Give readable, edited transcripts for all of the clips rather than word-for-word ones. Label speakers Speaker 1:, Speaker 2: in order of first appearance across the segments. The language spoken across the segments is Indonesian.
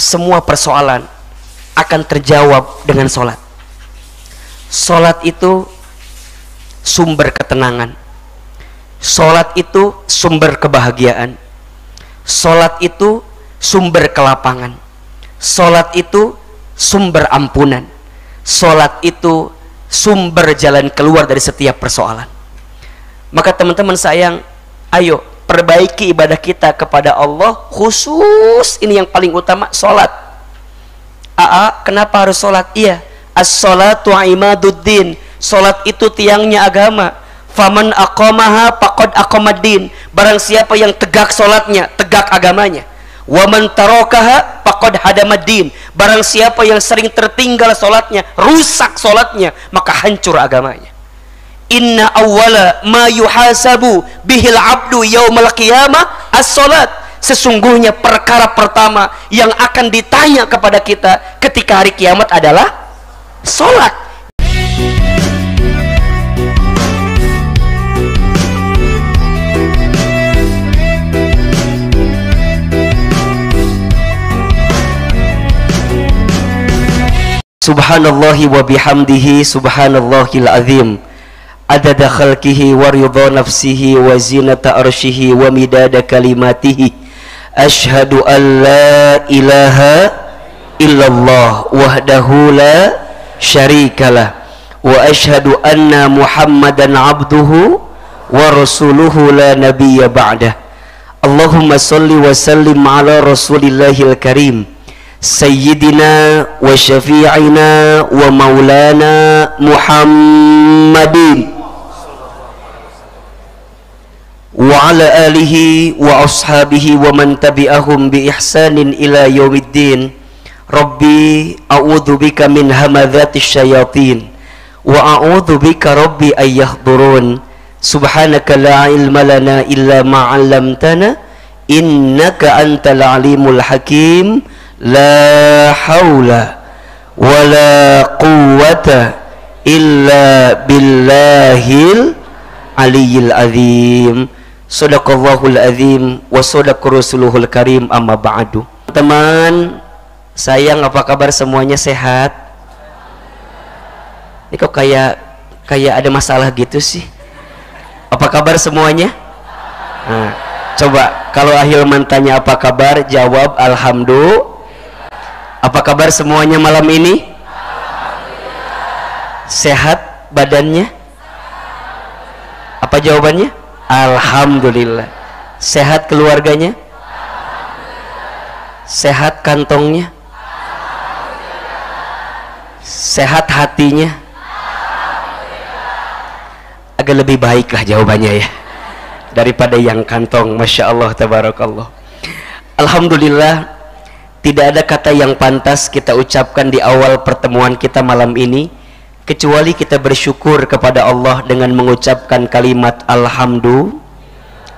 Speaker 1: semua persoalan akan terjawab dengan sholat. Sholat itu sumber ketenangan. Sholat itu sumber kebahagiaan. Sholat itu sumber kelapangan. Sholat itu sumber ampunan. Sholat itu sumber jalan keluar dari setiap persoalan. Maka teman-teman sayang, ayo perbaiki ibadah kita kepada Allah, khusus ini yang paling utama, sholat. Kenapa harus sholat? Iya, as-sholatu imaduddin. Sholat itu tiangnya agama. Faman aqamaha faqad aqamaddin. Barang siapa yang tegak sholatnya, tegak agamanya. Waman tarakaha faqad hadamaddin. Barang siapa yang sering tertinggal sholatnya, rusak sholatnya, maka hancur agamanya. Inna awwala ma yuhasabu bihil abdu yaumal qiyamah as-sholat. Sesungguhnya perkara pertama yang akan ditanya kepada kita ketika hari kiamat adalah sholat. Subhanallahi wa bihamdihi, subhanallahil azim, adada khalqihi wa ridha nafsihi wa zinata arshihi wa midada kalimatihi. Ashhadu an la ilaha illallah wahdahu la syarikalah wa ashhadu anna muhammadan abduhu wa rasuluhu la nabiyya ba'dah. Allahumma salli wa sallim ala rasulillahil karim sayyidina wa syafi'ina wa maulana Muhammadin wa ala alihi wa ashabihi wa man tabi'ahum bi ihsanin ila yaumiddin. Rabbi a'udzu bika min hamadzatis syayatin wa a'udzu bika rabbi ay yahdurun. Subhanaka la ilma lana illa ma 'allamtana innaka antal alimul hakim. La haula wa la quwwata illa billahil aliyyil azim. Sadaqallahul azim wa sadaqa rasuluhul karim, amma ba'du. Teman sayang, apa kabar semuanya? Sehat? Ini kok kayak ada masalah gitu sih. Apa kabar semuanya? Nah, coba kalau Ahilman tanya apa kabar, jawab alhamdulillah. Apa kabar semuanya malam ini? Sehat badannya? Apa jawabannya? Alhamdulillah. Sehat keluarganya? Sehat kantongnya? Sehat hatinya? Agak lebih baiklah jawabannya ya daripada yang kantong. Masya Allah, tabarakallah. Alhamdulillah. Tidak ada kata yang pantas kita ucapkan di awal pertemuan kita malam ini kecuali kita bersyukur kepada Allah dengan mengucapkan kalimat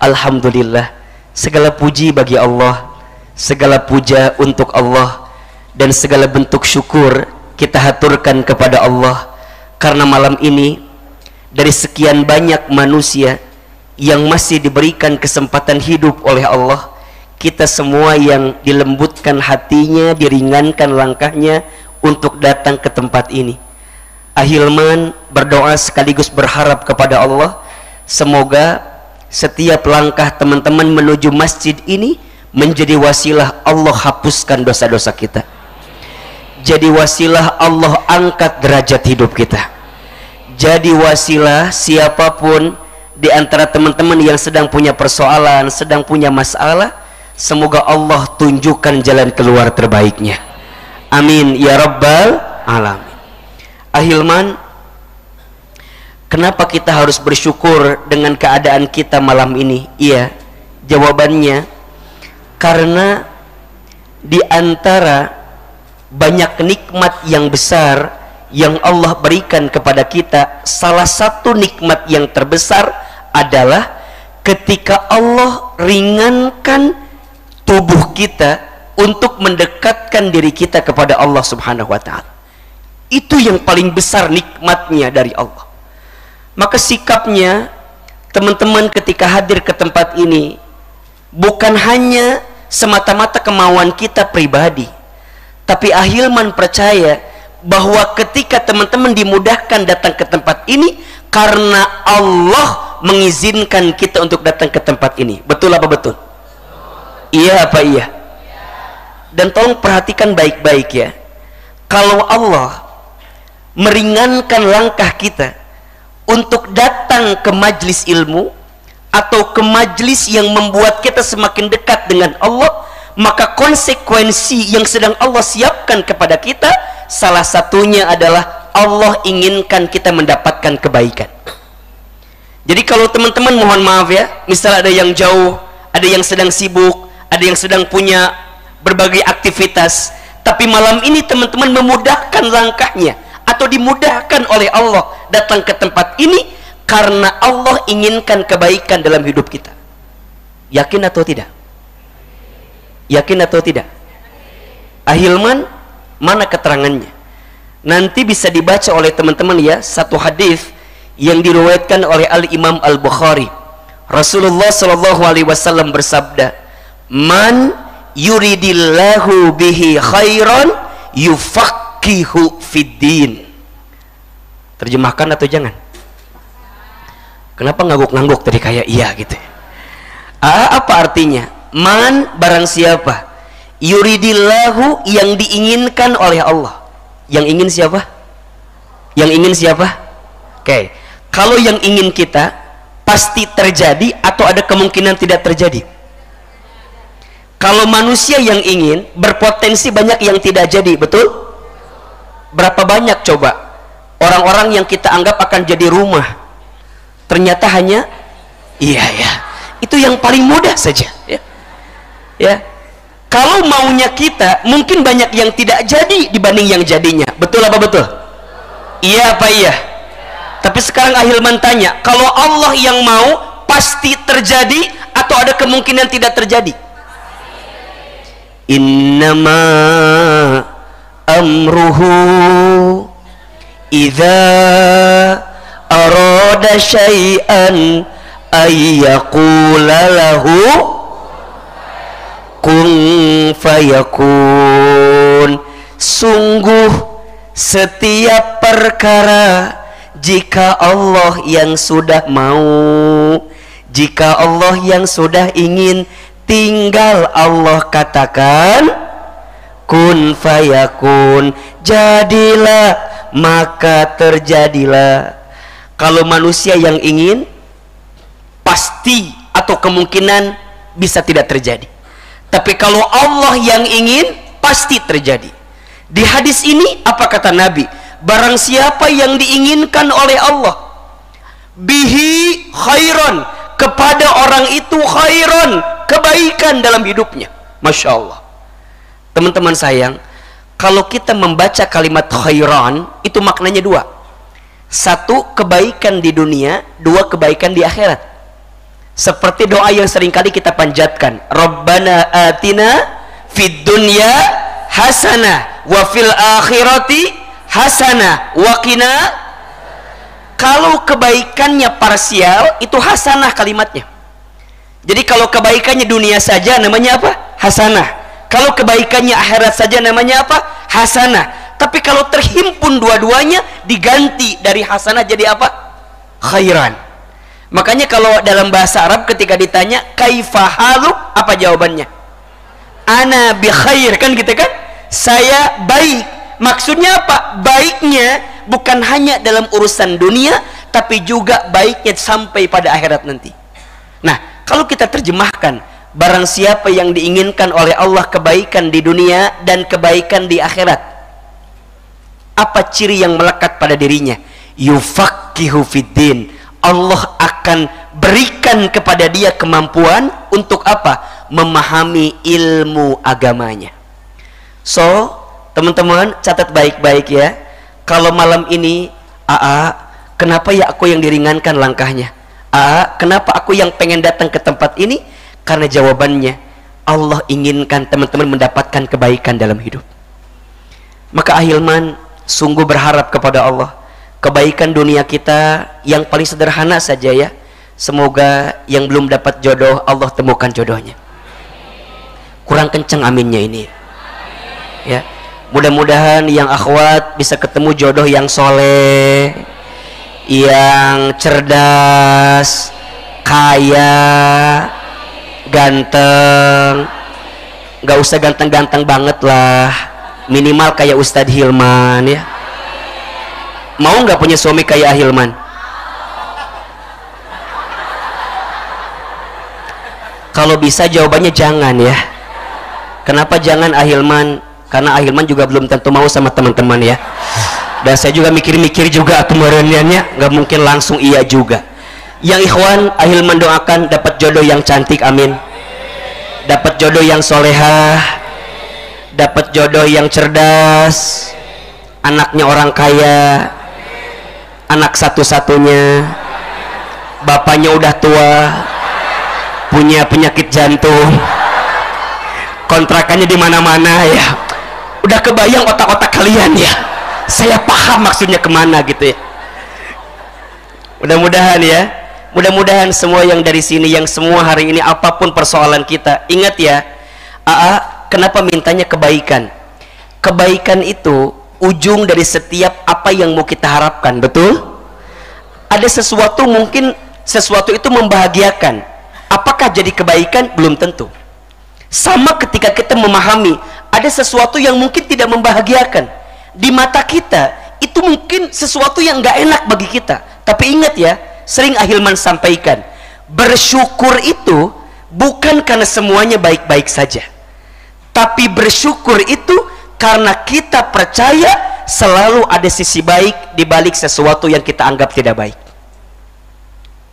Speaker 1: Alhamdulillah. Segala puji bagi Allah, segala puja untuk Allah, dan segala bentuk syukur kita haturkan kepada Allah karena malam ini dari sekian banyak manusia yang masih diberikan kesempatan hidup oleh Allah, kita semua yang dilembutkan hatinya, diringankan langkahnya untuk datang ke tempat ini. Ahilman berdoa sekaligus berharap kepada Allah, semoga setiap langkah teman-teman menuju masjid ini menjadi wasilah Allah hapuskan dosa-dosa kita, jadi wasilah Allah angkat derajat hidup kita, jadi wasilah siapapun di antara teman-teman yang sedang punya persoalan, sedang punya masalah, semoga Allah tunjukkan jalan keluar terbaiknya. Amin ya rabbal alamin. Ahilman, kenapa kita harus bersyukur dengan keadaan kita malam ini? Iya, jawabannya karena di antara banyak nikmat yang besar yang Allah berikan kepada kita, salah satu nikmat yang terbesar adalah ketika Allah ringankan tubuh kita untuk mendekatkan diri kita kepada Allah Subhanahu wa ta'ala. Itu yang paling besar nikmatnya dari Allah. Maka sikapnya teman-teman ketika hadir ke tempat ini bukan hanya semata-mata kemauan kita pribadi, Tapi Ahilman percaya bahwa ketika teman-teman dimudahkan datang ke tempat ini karena Allah mengizinkan kita untuk datang ke tempat ini. Betul apa betul? Iya apa iya? Dan tolong perhatikan baik-baik ya. Kalau Allah meringankan langkah kita untuk datang ke majlis ilmu atau ke majlis yang membuat kita semakin dekat dengan Allah, maka konsekuensi yang sedang Allah siapkan kepada kita salah satunya adalah Allah inginkan kita mendapatkan kebaikan. Jadi kalau teman-teman, mohon maaf ya, misal ada yang jauh, ada yang sedang sibuk, ada yang sedang punya berbagai aktivitas, tapi malam ini teman-teman memudahkan langkahnya atau dimudahkan oleh Allah datang ke tempat ini karena Allah inginkan kebaikan dalam hidup kita. Yakin atau tidak? Yakin atau tidak? Ahilman, mana keterangannya? Nanti bisa dibaca oleh teman-teman ya, satu hadis yang diriwayatkan oleh Al-Imam Al-Bukhari. Rasulullah SAW bersabda, "Man yuridillahu bihi khairan yufaqihu fiddin." Terjemahkan atau jangan? Kenapa ngangguk-ngangguk tadi kayak iya gitu? Apa artinya? Man, barang siapa, yuridillahu, yang diinginkan oleh Allah. Yang ingin siapa? Yang ingin siapa? Oke. Kalau yang ingin kita pasti terjadi atau ada kemungkinan tidak terjadi? Kalau manusia yang ingin, berpotensi banyak yang tidak jadi, betul? Berapa banyak coba orang-orang yang kita anggap akan jadi rumah, ternyata hanya iya ya, itu yang paling mudah saja ya. Ya, kalau maunya kita mungkin banyak yang tidak jadi dibanding yang jadinya, betul apa betul? Iya apa iya? Tapi sekarang Ahilman tanya, kalau Allah yang mau pasti terjadi atau ada kemungkinan tidak terjadi? Innama amruhu idza arada syai'an ayyaqula lahu kun fayakun. Sungguh setiap perkara jika Allah yang sudah mau, jika Allah yang sudah ingin, tinggal Allah katakan kun fayakun, jadilah maka terjadilah. Kalau manusia yang ingin pasti atau kemungkinan bisa tidak terjadi, tapi kalau Allah yang ingin pasti terjadi. Di hadis ini apa kata Nabi? Barang siapa yang diinginkan oleh Allah, bihi khairan, kepada orang itu khairan, kebaikan dalam hidupnya. Masya Allah. Teman-teman sayang, kalau kita membaca kalimat khairan, itu maknanya dua. Satu, kebaikan di dunia. Dua, kebaikan di akhirat. Seperti doa yang seringkali kita panjatkan, Rabbana atina fid dunya hasanah wa fil akhirati hasanah wa qina. Kalau kebaikannya parsial, itu hasanah kalimatnya. Jadi kalau kebaikannya dunia saja namanya apa? Hasanah. Kalau kebaikannya akhirat saja namanya apa? Hasanah. Tapi kalau terhimpun dua-duanya, diganti dari hasanah jadi apa? Khairan. Makanya kalau dalam bahasa Arab ketika ditanya kaifa haluk, apa jawabannya? Ana bi khair, kan gitu kan? Saya baik. Maksudnya apa? Baiknya bukan hanya dalam urusan dunia, tapi juga baiknya sampai pada akhirat nanti. Nah, kalau kita terjemahkan, barang siapa yang diinginkan oleh Allah kebaikan di dunia dan kebaikan di akhirat, apa ciri yang melekat pada dirinya? Yufaqihu fiddin. Allah akan berikan kepada dia kemampuan untuk apa? Memahami ilmu agamanya. So, teman-teman catat baik-baik ya. Kalau malam ini, kenapa ya aku yang diringankan langkahnya? Kenapa aku yang pengen datang ke tempat ini? Karena jawabannya, Allah inginkan teman-teman mendapatkan kebaikan dalam hidup. Maka Ahilman sungguh berharap kepada Allah, kebaikan dunia kita yang paling sederhana saja ya. Semoga yang belum dapat jodoh, Allah temukan jodohnya. Kurang kencang aminnya ini ya. Mudah-mudahan yang akhwat bisa ketemu jodoh yang soleh, yang cerdas, kaya, ganteng. Gak usah ganteng-ganteng banget lah, minimal kayak Ustadz Hilman ya. Mau nggak punya suami kayak Hilman? Kalau bisa jawabannya jangan ya. Kenapa jangan Ahilman? Karena Ahilman juga belum tentu mau sama teman-teman ya. Dan saya juga mikir-mikir juga kemarinannya, nggak mungkin langsung iya juga. Yang ikhwan, Ahilman doakan dapat jodoh yang cantik, amin. Dapat jodoh yang solehah, dapat jodoh yang cerdas, anaknya orang kaya, anak satu-satunya, bapaknya udah tua, punya penyakit jantung, kontrakannya di mana-mana ya. Udah kebayang otak-otak kalian ya. Saya paham maksudnya kemana gitu ya. Mudah-mudahan ya, mudah-mudahan semua yang dari sini, yang semua hari ini apapun persoalan kita, ingat ya, kenapa mintanya kebaikan? Kebaikan itu ujung dari setiap apa yang mau kita harapkan, betul? Ada sesuatu, mungkin sesuatu itu membahagiakan. Apakah jadi kebaikan? Belum tentu. Sama ketika kita memahami ada sesuatu yang mungkin tidak membahagiakan di mata kita, itu mungkin sesuatu yang nggak enak bagi kita. Tapi ingat ya, sering Ahilman sampaikan, bersyukur itu bukan karena semuanya baik-baik saja, tapi bersyukur itu karena kita percaya selalu ada sisi baik di balik sesuatu yang kita anggap tidak baik.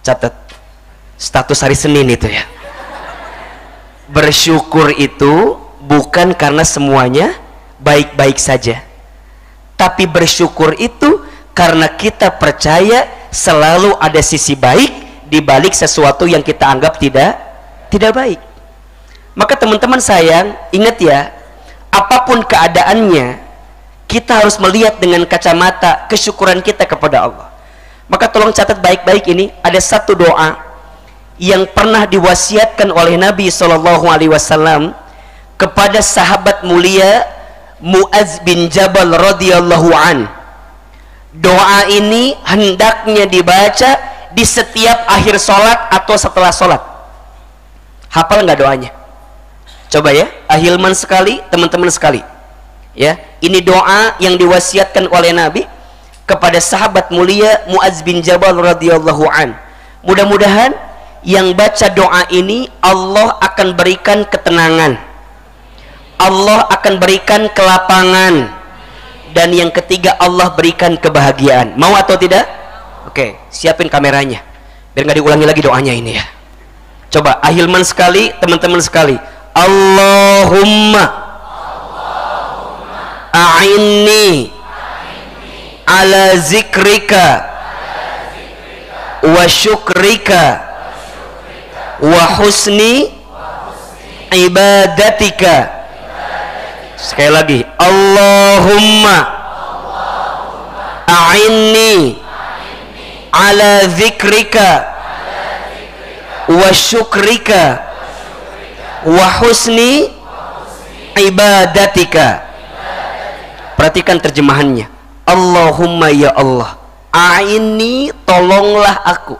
Speaker 1: Catat status hari Senin itu ya. Bersyukur itu bukan karena semuanya baik-baik saja, tapi bersyukur itu karena kita percaya selalu ada sisi baik di balik sesuatu yang kita anggap tidak baik. Maka teman-teman sayang, ingat ya, apapun keadaannya, kita harus melihat dengan kacamata kesyukuran kita kepada Allah. Maka tolong catat baik-baik ini, ada satu doa yang pernah diwasiatkan oleh Nabi SAW kepada sahabat mulia Mu'adz bin Jabal radhiyallahu an. Doa ini hendaknya dibaca di setiap akhir sholat atau setelah sholat. Hafal nggak doanya? Coba ya, Ahilman sekali, teman-teman sekali ya, ini doa yang diwasiatkan oleh Nabi kepada sahabat mulia Mu'adz bin Jabal radhiyallahu an. Mudah-mudahan yang baca doa ini Allah akan berikan ketenangan, Allah akan berikan kelapangan, dan yang ketiga Allah berikan kebahagiaan. Mau atau tidak? Oke, siapin kameranya biar nggak diulangi lagi doanya ini ya. Coba Ahilman sekali, teman-teman sekali. Allahumma a'inni ala zikrika wa syukrika wa husni ibadatika. Sekali lagi, Allahumma a'inni ala zikrika wa syukrika wa husni ibadatika. Perhatikan terjemahannya. Allahumma ya Allah, a'inni, tolonglah aku,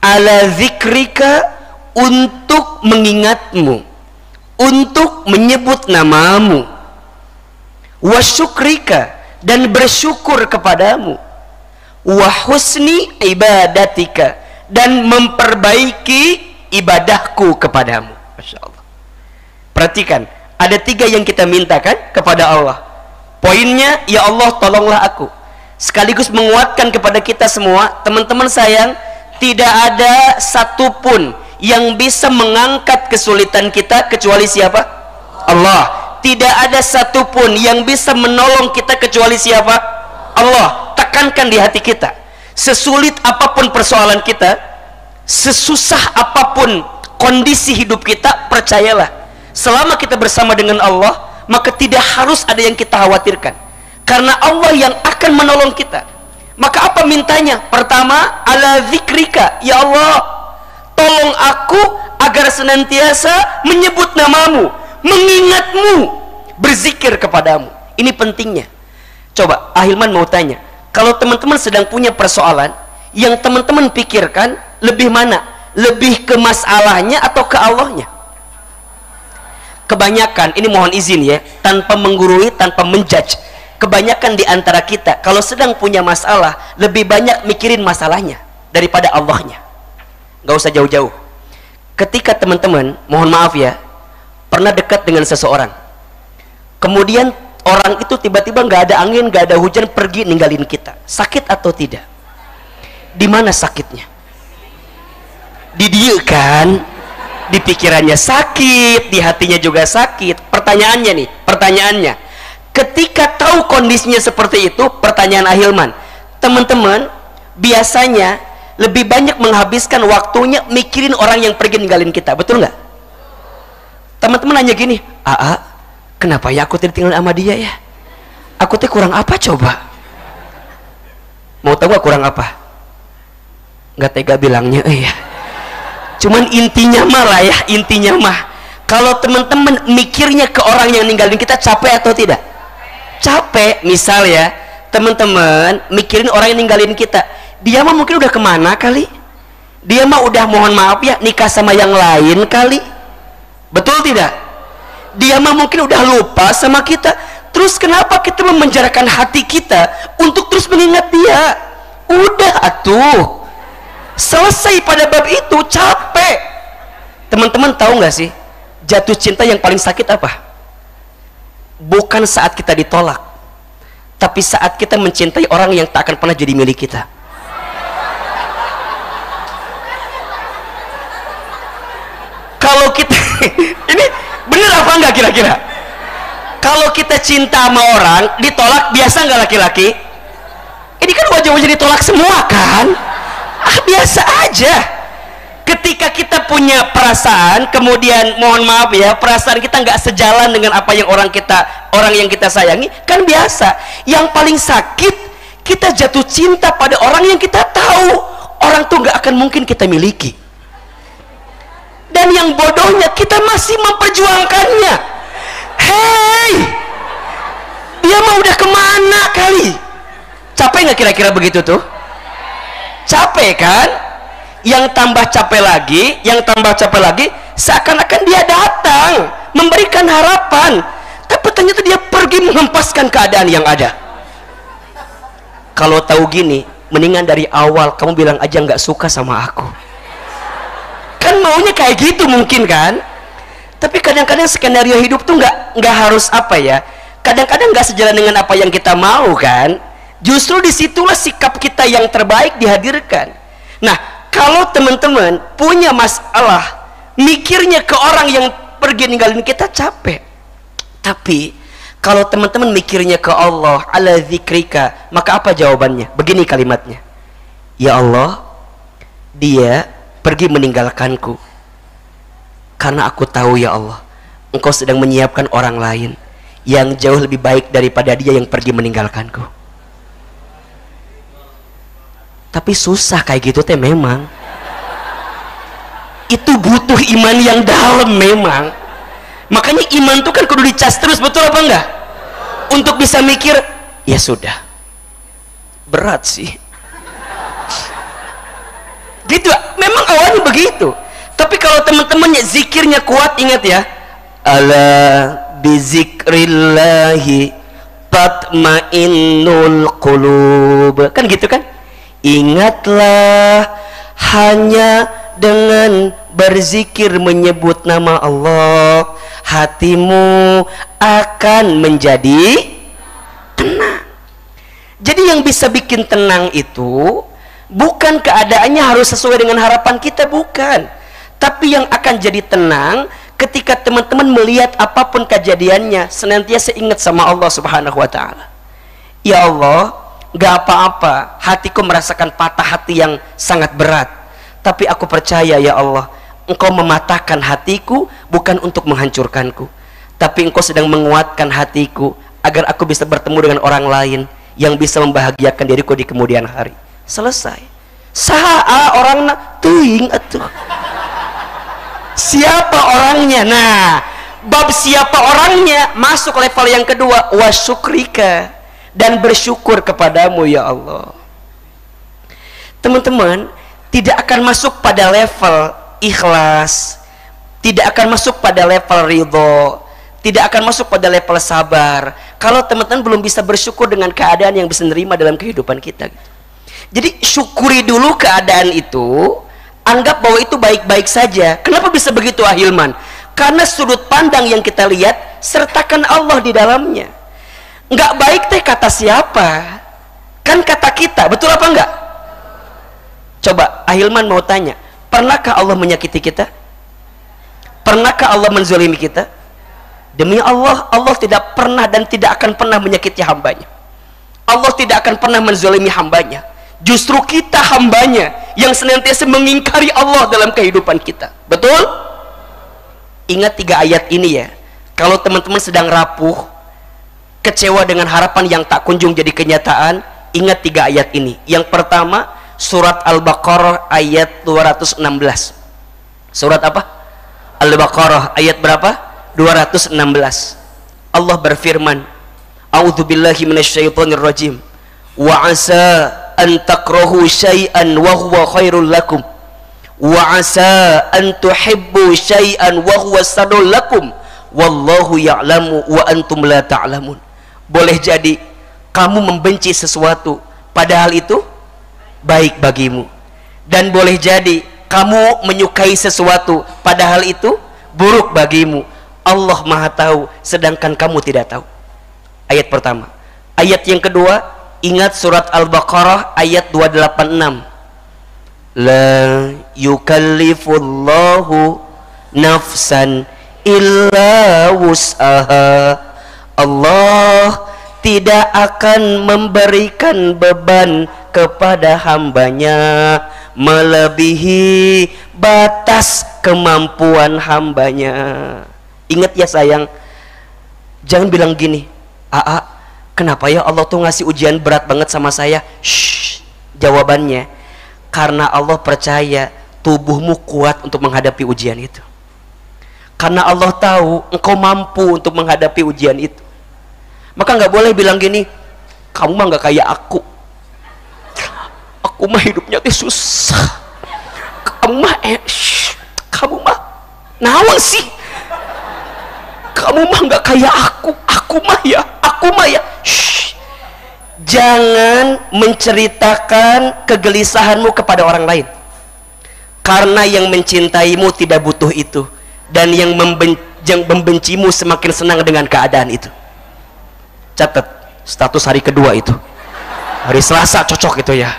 Speaker 1: ala zikrika, untuk mengingatmu, untuk menyebut namamu, wa syukrika, dan bersyukur kepadamu, wa husni ibadatika, dan memperbaiki ibadahku kepadamu. Masya Allah. Perhatikan, ada tiga yang kita mintakan kepada Allah. Poinnya, ya Allah tolonglah aku, sekaligus menguatkan kepada kita semua, teman-teman sayang, tidak ada satupun yang bisa mengangkat kesulitan kita kecuali siapa? Allah. Tidak ada satupun yang bisa menolong kita kecuali siapa? Allah. Tekankan di hati kita, sesulit apapun persoalan kita, sesusah apapun kondisi hidup kita, percayalah, selama kita bersama dengan Allah, maka tidak harus ada yang kita khawatirkan, karena Allah yang akan menolong kita. Maka apa mintanya? Pertama, ala zikrika, ya Allah tolong aku agar senantiasa menyebut namamu, mengingatmu, berzikir kepadamu. Ini pentingnya. Coba Ahilman mau tanya, kalau teman-teman sedang punya persoalan, yang teman-teman pikirkan lebih mana? Lebih ke masalahnya atau ke Allahnya? Kebanyakan, ini mohon izin ya, tanpa menggurui, tanpa menjudge, kebanyakan di antara kita kalau sedang punya masalah lebih banyak mikirin masalahnya daripada Allahnya. Gak usah jauh-jauh. Ketika teman-teman, mohon maaf ya, pernah dekat dengan seseorang, kemudian orang itu tiba-tiba nggak ada angin, nggak ada hujan, pergi ninggalin kita, sakit atau tidak? Di mana sakitnya? Di dia kan, di pikirannya sakit, di hatinya juga sakit. Pertanyaannya, ketika tahu kondisinya seperti itu, pertanyaan Ahilman, teman-teman biasanya lebih banyak menghabiskan waktunya mikirin orang yang pergi ninggalin kita, betul nggak? Teman-teman nanya gini, kenapa ya aku tinggal sama dia ya? Aku kurang apa coba? Mau tahu gak kurang apa? Nggak tega bilangnya, ya. Cuman intinya mah kalau teman-teman mikirnya ke orang yang ninggalin kita, capek atau tidak? Capek. Misal ya, teman-teman mikirin orang yang ninggalin kita, dia mah mungkin udah kemana kali, dia mah udah, mohon maaf ya, nikah sama yang lain kali, betul tidak? Dia mah mungkin udah lupa sama kita. Terus kenapa kita memenjarakan hati kita untuk terus mengingat dia? Udah atuh, selesai pada bab itu. Capek. Teman-teman tahu nggak sih, jatuh cinta yang paling sakit apa? Bukan saat kita ditolak, tapi saat kita mencintai orang yang tak akan pernah jadi milik kita. Kalau kita ini bener apa enggak kira-kira? Kalau kita cinta sama orang ditolak, biasa nggak laki-laki? Ini kan wajah-wajah ditolak semua kan? Biasa aja. Ketika kita punya perasaan, kemudian mohon maaf ya, perasaan kita nggak sejalan dengan apa yang orang yang kita sayangi, kan biasa. Yang paling sakit, kita jatuh cinta pada orang yang kita tahu orang tuh nggak akan mungkin kita miliki. Dan yang bodohnya, kita masih memperjuangkannya. Hei, dia mah udah kemana kali? Capek nggak kira-kira begitu tuh? Capek kan? Yang tambah capek lagi, seakan-akan dia datang memberikan harapan, tapi ternyata dia pergi menghempaskan keadaan yang ada. Kalau tahu gini, mendingan dari awal kamu bilang aja nggak suka sama aku. Kan maunya kayak gitu mungkin kan? Tapi kadang-kadang skenario hidup tuh nggak harus apa ya, kadang-kadang nggak sejalan dengan apa yang kita mau kan? Justru disitulah sikap kita yang terbaik dihadirkan. Nah, kalau teman-teman punya masalah, mikirnya ke orang yang pergi ninggalin kita, capek. Tapi kalau teman-teman mikirnya ke Allah, ala zikrika, maka apa jawabannya? Begini kalimatnya, ya Allah, dia pergi meninggalkanku karena aku tahu ya Allah, Engkau sedang menyiapkan orang lain yang jauh lebih baik daripada dia yang pergi meninggalkanku. Tapi susah kayak gitu teh, memang itu butuh iman yang dalam memang. Makanya iman tuh kan kudu dicas terus, betul apa enggak? Untuk bisa mikir, ya sudah, berat sih gitu, memang awalnya begitu. Tapi kalau teman-temannya zikirnya kuat, ingat ya, ala bizikrillahi tatmainnul qulub, kan gitu kan? Ingatlah, hanya dengan berzikir menyebut nama Allah, hatimu akan menjadi tenang. Jadi yang bisa bikin tenang itu bukan keadaannya harus sesuai dengan harapan kita, bukan. Tapi yang akan jadi tenang ketika teman-teman melihat apapun kejadiannya senantiasa ingat sama Allah Subhanahu wa ta'ala. Ya Allah, gak apa-apa hatiku merasakan patah hati yang sangat berat, tapi aku percaya ya Allah, Engkau mematahkan hatiku bukan untuk menghancurkanku, tapi Engkau sedang menguatkan hatiku agar aku bisa bertemu dengan orang lain yang bisa membahagiakan diriku di kemudian hari. Selesai. Saha orangna teuing atuh. Siapa orangnya? Nah, Bab siapa orangnya masuk level yang kedua, wasyukrika, dan bersyukur kepadamu ya Allah. Teman-teman, tidak akan masuk pada level ikhlas, tidak akan masuk pada level ridho, tidak akan masuk pada level sabar kalau teman-teman belum bisa bersyukur dengan keadaan yang bisa menerima dalam kehidupan kita gitu. Jadi syukuri dulu keadaan itu, anggap bahwa itu baik-baik saja. Kenapa bisa begitu Ahilman? Karena sudut pandang yang kita lihat sertakan Allah di dalamnya. Nggak baik teh kata siapa? Kan kata kita, betul apa enggak? Coba Ahilman mau tanya, pernahkah Allah menyakiti kita? Pernahkah Allah menzalimi kita? Demi Allah, Allah tidak pernah dan tidak akan pernah menyakiti hambanya. Allah tidak akan pernah menzalimi hambanya. Justru kita hambanya yang senantiasa mengingkari Allah dalam kehidupan kita. Betul? Ingat 3 ayat ini ya. Kalau teman-teman sedang rapuh, kecewa dengan harapan yang tak kunjung jadi kenyataan, ingat 3 ayat ini. Yang pertama, surat Al-Baqarah ayat 216. Surat apa? Al-Baqarah ayat berapa? 216. Allah berfirman, a'udzubillahi minasyaitonirrajim, wa asa an takrahu syai'an wa huwa khairul lakum wa asa an tuhibbu syai'an wa huwa sadul lakum wallahu ya'lamu wa antum la ta'lamun. Boleh jadi kamu membenci sesuatu padahal itu baik bagimu, dan boleh jadi kamu menyukai sesuatu padahal itu buruk bagimu. Allah Maha tahu sedangkan kamu tidak tahu. Ayat pertama. Ayat yang kedua, ingat surat Al-Baqarah ayat 286. La yukallifullahu nafsan illa wus'aha. Allah tidak akan memberikan beban kepada hambanya melebihi batas kemampuan hambanya. Ingat ya sayang, jangan bilang gini, "Aa, kenapa ya Allah tuh ngasih ujian berat banget sama saya?" Shh, jawabannya, karena Allah percaya tubuhmu kuat untuk menghadapi ujian itu. Karena Allah tahu engkau mampu untuk menghadapi ujian itu. Maka nggak boleh bilang gini, "Kamu mah nggak kayak aku. Aku mah hidupnya tuh susah. Kamu mah kamu mah naon sih? Kamu mah nggak kayak aku mah ya." Shh. Jangan menceritakan kegelisahanmu kepada orang lain, karena yang mencintaimu tidak butuh itu, dan yang membencimu semakin senang dengan keadaan itu. Catat status hari kedua itu, hari Selasa cocok itu ya.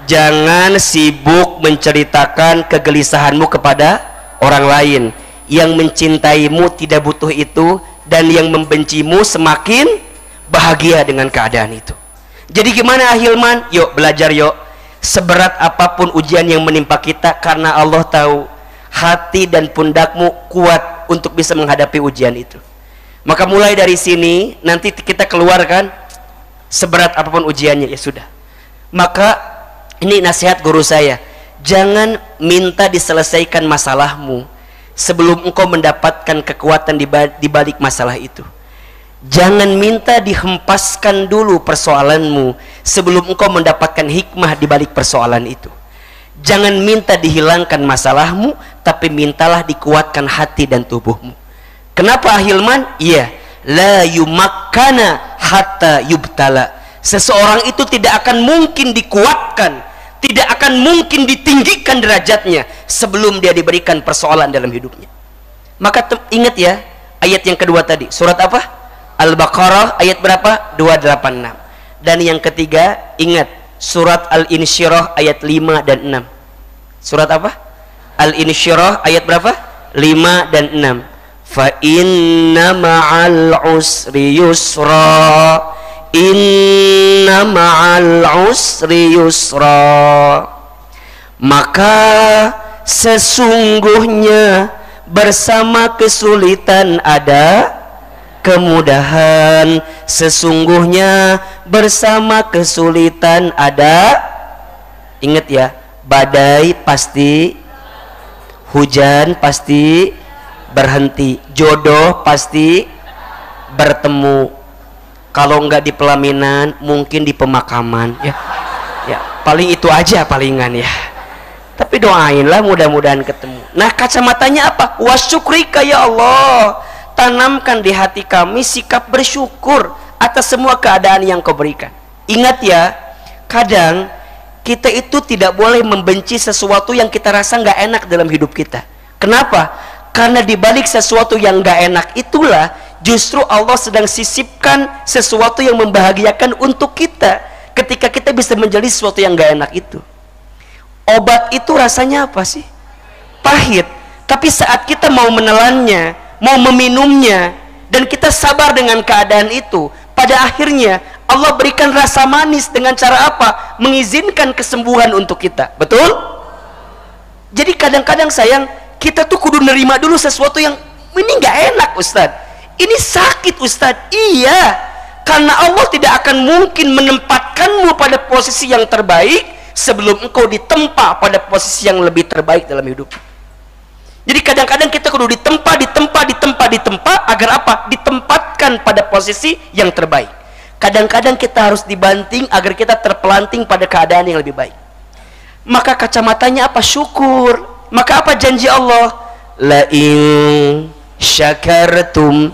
Speaker 1: Jangan sibuk menceritakan kegelisahanmu kepada orang lain. Yang mencintaimu tidak butuh itu, dan yang membencimu semakin bahagia dengan keadaan itu. Jadi gimana Ahilman? Yuk belajar yuk. Seberat apapun ujian yang menimpa kita, karena Allah tahu hati dan pundakmu kuat untuk bisa menghadapi ujian itu. Maka mulai dari sini nanti kita keluarkan seberat apapun ujiannya, ya sudah. Maka ini nasihat guru saya, jangan minta diselesaikan masalahmu sebelum engkau mendapatkan kekuatan di balik masalah itu. Jangan minta dihempaskan dulu persoalanmu sebelum engkau mendapatkan hikmah di balik persoalan itu. Jangan minta dihilangkan masalahmu, tapi mintalah dikuatkan hati dan tubuhmu. Kenapa Ahilman? Iya, la yumakkana hatta yubtala. Seseorang itu tidak akan mungkin dikuatkan, tidak akan mungkin ditinggikan derajatnya sebelum dia diberikan persoalan dalam hidupnya. Maka ingat ya, ayat yang kedua tadi, surat apa? Al-Baqarah ayat berapa? 286. Dan yang ketiga, ingat surat Al-Insyirah ayat 5 dan 6. Surat apa? Al-Insyirah ayat berapa? 5 dan 6. Fa inna ma'al usri yusra, inna ma'al usri yusra. Maka sesungguhnya bersama kesulitan ada kemudahan. Sesungguhnya bersama kesulitan ada, ingat ya, badai pasti, hujan pasti berhenti, jodoh pasti bertemu. Kalau enggak di pelaminan, mungkin di pemakaman ya. Ya, paling itu aja palingan ya. Tapi doainlah mudah-mudahan ketemu. Nah, kacamatanya apa? Wasyukrika ya Allah. Tanamkan di hati kami sikap bersyukur atas semua keadaan yang Kau berikan. Ingat ya, kadang kita itu tidak boleh membenci sesuatu yang kita rasa nggak enak dalam hidup kita. Kenapa? Karena dibalik sesuatu yang nggak enak itulah justru Allah sedang sisipkan sesuatu yang membahagiakan untuk kita. Ketika kita bisa menjadi sesuatu yang nggak enak itu. Obat itu rasanya apa sih? Pahit. Tapi saat kita mau menelannya, mau meminumnya, dan kita sabar dengan keadaan itu, pada akhirnya Allah berikan rasa manis dengan cara apa? Mengizinkan kesembuhan untuk kita. Betul? Jadi kadang-kadang sayang, kita tuh kudu nerima dulu sesuatu yang ini nggak enak Ustadz, ini sakit Ustadz. Iya, karena Allah tidak akan mungkin menempatkanmu pada posisi yang terbaik sebelum engkau ditempa pada posisi yang lebih terbaik dalam hidup. Jadi kadang-kadang kita kudu ditempa agar apa? Ditempatkan pada posisi yang terbaik. Kadang-kadang kita harus dibanting agar kita terpelanting pada keadaan yang lebih baik. Maka kacamatanya apa? Syukur. Maka apa janji Allah? La in syakartum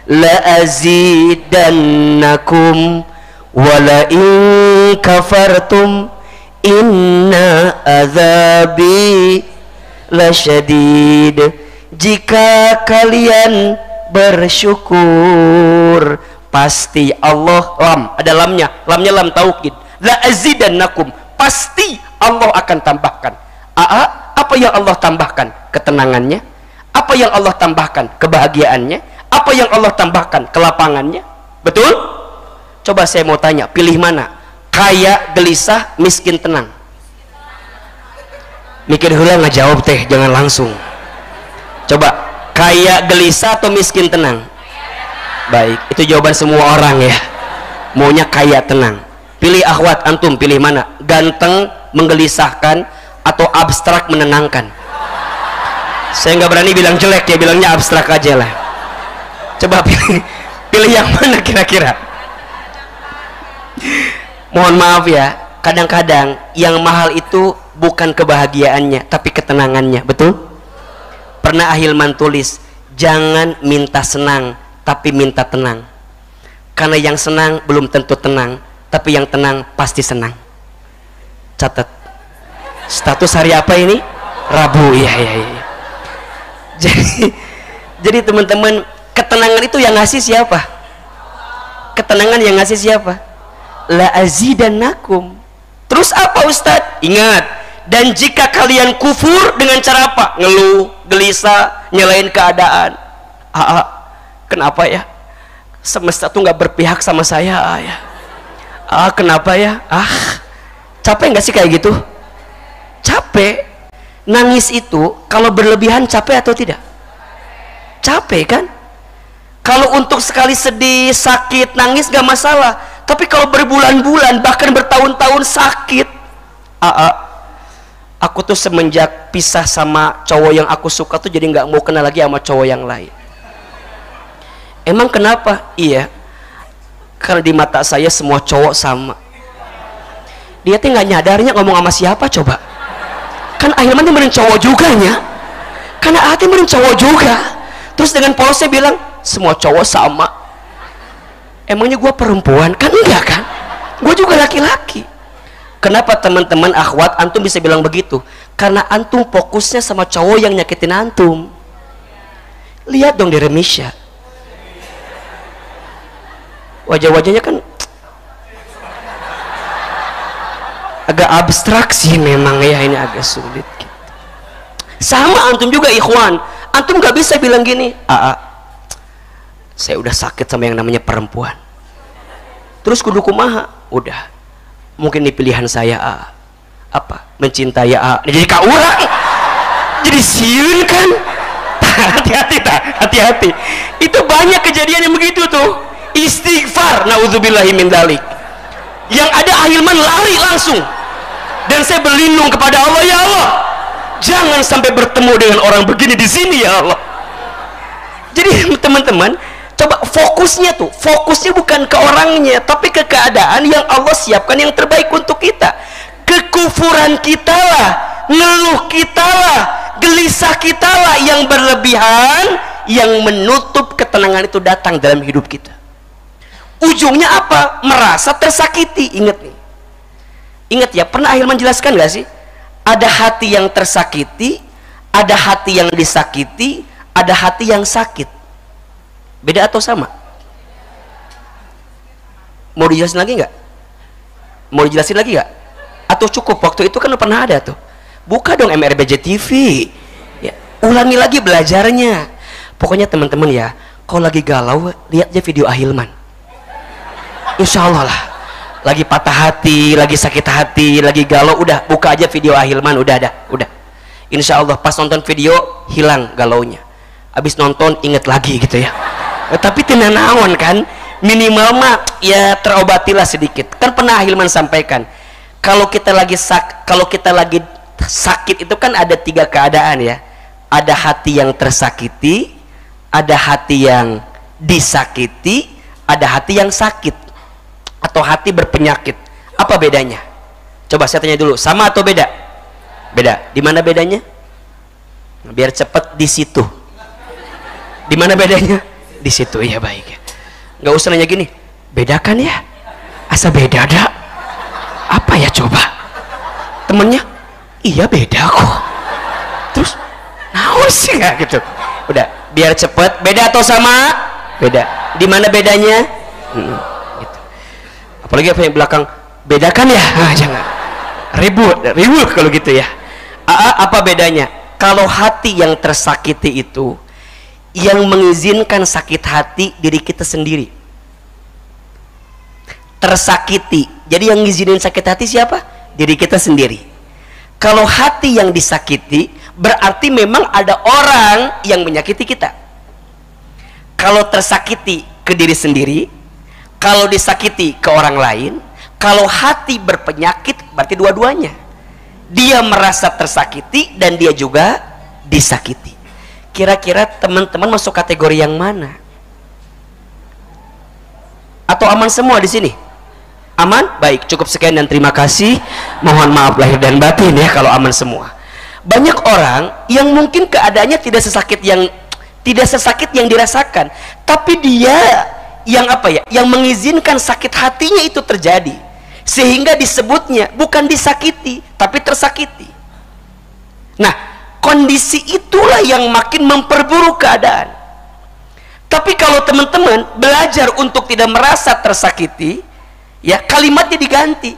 Speaker 1: la azidannakum wa la in kafartum inna azabi lasyadid. Jika kalian bersyukur, pasti Allah, ada lamnya lam taukid, la azidannakum, pasti Allah akan tambahkan. Apa yang Allah tambahkan? Ketenangannya. Apa yang Allah tambahkan? Kebahagiaannya. Apa yang Allah tambahkan? Kelapangannya. Betul? Coba saya mau tanya, pilih mana? Kaya gelisah, miskin tenang. Mikir heula ngajawab teh, jangan langsung. Coba, kaya gelisah atau miskin tenang? Baik, itu jawaban semua orang ya. Maunya kaya tenang. Pilih akhwat, antum pilih mana? Ganteng menggelisahkan atau abstrak menenangkan? Saya nggak berani bilang jelek ya, bilangnya abstrak aja lah. Coba pilih yang mana kira-kira? Mohon maaf ya, kadang-kadang yang mahal itu bukan kebahagiaannya tapi ketenangannya. Betul? Pernah Ahilman tulis, jangan minta senang tapi minta tenang, karena yang senang belum tentu tenang, tapi yang tenang pasti senang. Catat. Status hari apa ini? Rabu. Iya. Jadi teman-teman, ketenangan itu yang ngasih siapa? Ketenangan yang ngasih siapa? La azidannakum. Terus apa Ustadz? Ingat, dan jika kalian kufur dengan cara apa? Ngeluh, gelisah, nyalain keadaan. Kenapa ya? Semesta tuh nggak berpihak sama saya ya. Kenapa ya? Capek nggak sih kayak gitu? Capek. Nangis itu kalau berlebihan capek atau tidak? Capek kan? Kalau untuk sekali sedih, sakit, nangis gak masalah. Tapi kalau berbulan-bulan bahkan bertahun-tahun sakit, aku tuh semenjak pisah sama cowok yang aku suka tuh jadi nggak mau kenal lagi sama cowok yang lain. Emang kenapa? Iya, karena di mata saya semua cowok sama. Dia tuh nggak nyadarnya ngomong sama siapa coba? Kan akhirnya mending cowok juga nya, karena hati mending cowok juga. Terus dengan polosnya bilang semua cowok sama. Emangnya gue perempuan? Kan enggak kan, gue juga laki-laki. Kenapa teman-teman akhwat antum bisa bilang begitu? Karena antum fokusnya sama cowok yang nyakitin antum. Lihat dong di Remisha, wajah-wajahnya kan agak abstrak sih memang ya, ini agak sulit gitu. Sama antum juga ikhwan, antum gak bisa bilang gini, saya udah sakit sama yang namanya perempuan, terus kudu kumaha? Udah, mungkin di pilihan saya apa? Mencintai jadi kak urang, jadi siun kan. Hati-hati, itu banyak kejadian yang begitu tuh. Istighfar, naudzubillahi min dzalik. Yang ada Ahilman lari langsung, dan saya berlindung kepada Allah, ya Allah, jangan sampai bertemu dengan orang begini di sini ya Allah. Jadi teman-teman, coba fokusnya bukan ke orangnya, tapi ke keadaan yang Allah siapkan yang terbaik untuk kita. Kekufuran kita lah, ngeluh kita lah, gelisah kita lah yang berlebihan, yang menutup ketenangan itu datang dalam hidup kita. Ujungnya apa? Merasa tersakiti. Ingat nih, ingat ya, pernah Ahilman jelaskan gak sih? Ada hati yang tersakiti, ada hati yang disakiti, ada hati yang sakit. Beda atau sama? Mau dijelasin lagi nggak? Mau dijelasin lagi nggak? Atau cukup? Waktu itu kan pernah ada tuh. Buka dong MRBJ TV ya, ulangi lagi belajarnya. Pokoknya teman-teman ya, kalau lagi galau lihat aja video Ahilman, insya Allah lah. Lagi patah hati, lagi sakit hati, lagi galau, udah buka aja video Ahilman, udah insya Allah pas nonton video hilang galaunya. Habis nonton inget lagi gitu ya. Tapi tidak naon kan, minimal mah ya terobatilah sedikit. Kan pernah Ahilman sampaikan, kalau kita lagi sakit itu kan ada 3 keadaan ya. Ada hati yang tersakiti, ada hati yang disakiti, ada hati yang sakit atau hati berpenyakit. Apa bedanya? Coba saya tanya dulu, sama atau beda? Beda. Di mana bedanya? Biar cepat di situ. Di mana bedanya? Di situ. Iya baik. Nggak usah nanya gini, bedakan ya. Asa beda ada? Apa ya coba? Temennya, iya beda kok. Terus, naon sih nggak gitu? Udah, biar cepet. Beda atau sama? Beda. Di mana bedanya? Gitu. Apalagi apa yang belakang, bedakan ya? Ah, jangan. Ribut kalau gitu ya. Apa bedanya? Kalau hati yang tersakiti itu, yang mengizinkan sakit hati diri kita sendiri. Tersakiti, jadi yang ngizinin sakit hati siapa? Diri kita sendiri. Kalau hati yang disakiti, berarti memang ada orang yang menyakiti kita. Kalau tersakiti ke diri sendiri, kalau disakiti ke orang lain, kalau hati berpenyakit, berarti dua-duanya. Dia merasa tersakiti dan dia juga disakiti. Kira-kira teman-teman masuk kategori yang mana? Atau aman semua di sini? Aman? Baik, cukup sekian dan terima kasih. Mohon maaf lahir dan batin ya kalau aman semua. Banyak orang yang mungkin keadaannya tidak sesakit yang dirasakan, tapi dia yang apa ya? Yang mengizinkan sakit hatinya itu terjadi, sehingga disebutnya bukan disakiti, tapi tersakiti. Nah, kondisi itulah yang makin memperburuk keadaan. Tapi kalau teman-teman belajar untuk tidak merasa tersakiti, ya kalimatnya diganti.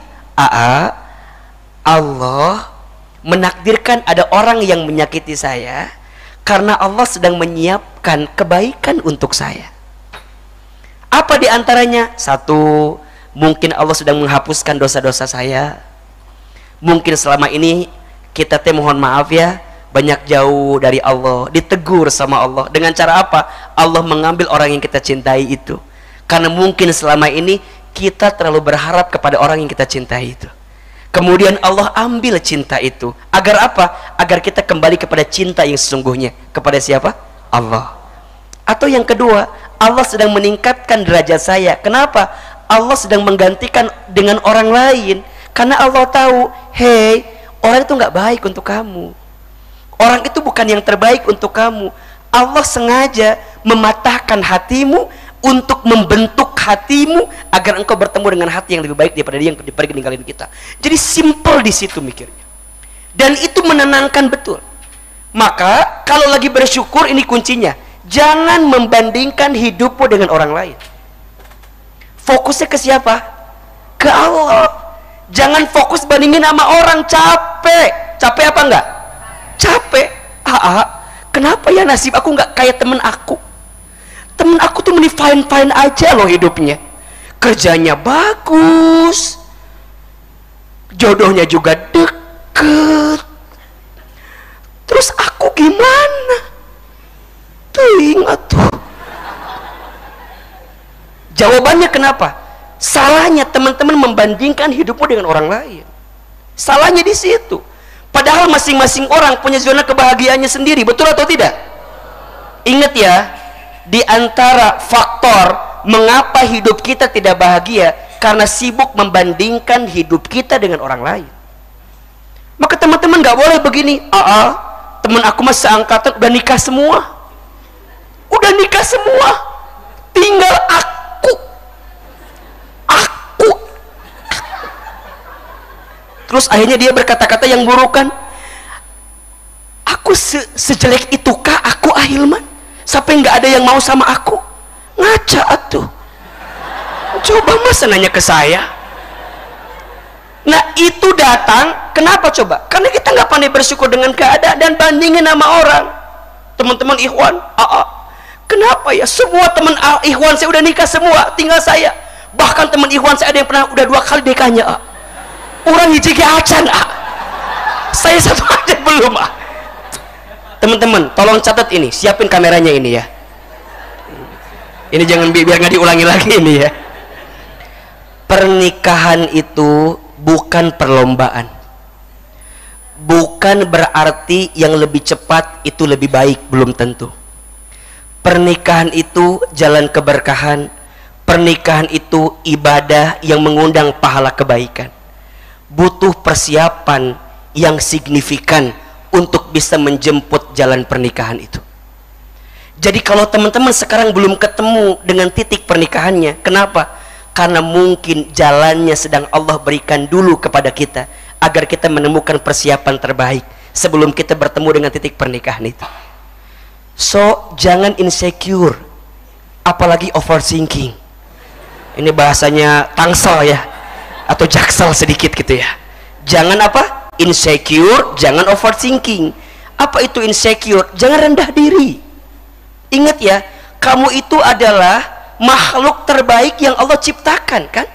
Speaker 1: Allah menakdirkan ada orang yang menyakiti saya karena Allah sedang menyiapkan kebaikan untuk saya. Apa diantaranya? Satu, mungkin Allah sedang menghapuskan dosa-dosa saya. Mungkin selama ini kita mohon maaf ya, banyak jauh dari Allah, ditegur sama Allah. Dengan cara apa? Allah mengambil orang yang kita cintai itu. Karena mungkin selama ini kita terlalu berharap kepada orang yang kita cintai itu. Kemudian Allah ambil cinta itu. Agar apa? Agar kita kembali kepada cinta yang sesungguhnya. Kepada siapa? Allah. Atau yang kedua, Allah sedang meningkatkan derajat saya. Kenapa? Allah sedang menggantikan dengan orang lain. Karena Allah tahu, hei, orang itu nggak baik untuk kamu. Orang itu bukan yang terbaik untuk kamu. Allah sengaja mematahkan hatimu untuk membentuk hatimu agar engkau bertemu dengan hati yang lebih baik daripada dia yang pergi ninggalin kita. Jadi simple di situ mikirnya. Dan itu menenangkan betul. Maka kalau lagi bersyukur, ini kuncinya. Jangan membandingkan hidupmu dengan orang lain. Fokusnya ke siapa? Ke Allah. Jangan fokus bandingin sama orang. Capek. Capek apa enggak? Capek. Kenapa ya nasib aku nggak kayak temen aku? Temen aku tuh fine-fine aja loh hidupnya. Kerjanya bagus, jodohnya juga deket. Terus aku gimana? Tuh ingat tuh. Jawabannya kenapa? Salahnya teman-teman membandingkan hidupmu dengan orang lain. Salahnya di situ. Padahal masing-masing orang punya zona kebahagiaannya sendiri, betul atau tidak? Ingat ya, Di antara faktor mengapa hidup kita tidak bahagia karena sibuk membandingkan hidup kita dengan orang lain. Maka teman-teman gak boleh begini. Teman aku mah seangkatan udah nikah semua, tinggal aku. Terus akhirnya dia berkata-kata yang buruk kan. Aku sejelek itukah aku Ahilman sampai nggak ada yang mau sama aku? Ngaca atuh. Coba masa nanya ke saya. Nah itu datang kenapa coba? Karena kita nggak pandai bersyukur dengan keadaan dan bandingin sama orang. Teman-teman ikhwan, kenapa ya semua teman ikhwan saya udah nikah semua, tinggal saya. Bahkan teman ikhwan saya ada yang pernah udah 2 kali nikahnya. Orang hiji ge acan. Saya 1 aja belum. Teman-teman, tolong catat ini, siapin kameranya ini ya. Ini jangan biar nggak diulangi lagi ini ya. Pernikahan itu bukan perlombaan. Bukan berarti yang lebih cepat itu lebih baik, belum tentu. Pernikahan itu jalan keberkahan. Pernikahan itu ibadah yang mengundang pahala kebaikan. Butuh persiapan yang signifikan untuk bisa menjemput jalan pernikahan itu. Jadi kalau teman-teman sekarang belum ketemu dengan titik pernikahannya, kenapa? Karena mungkin jalannya sedang Allah berikan dulu kepada kita agar kita menemukan persiapan terbaik sebelum kita bertemu dengan titik pernikahan itu. So jangan insecure, apalagi overthinking. Ini bahasanya Tangsel ya, atau Jaksel sedikit gitu ya. Jangan apa? Insecure, jangan overthinking. Apa itu insecure? Jangan rendah diri. Ingat ya, kamu itu adalah makhluk terbaik yang Allah ciptakan kan?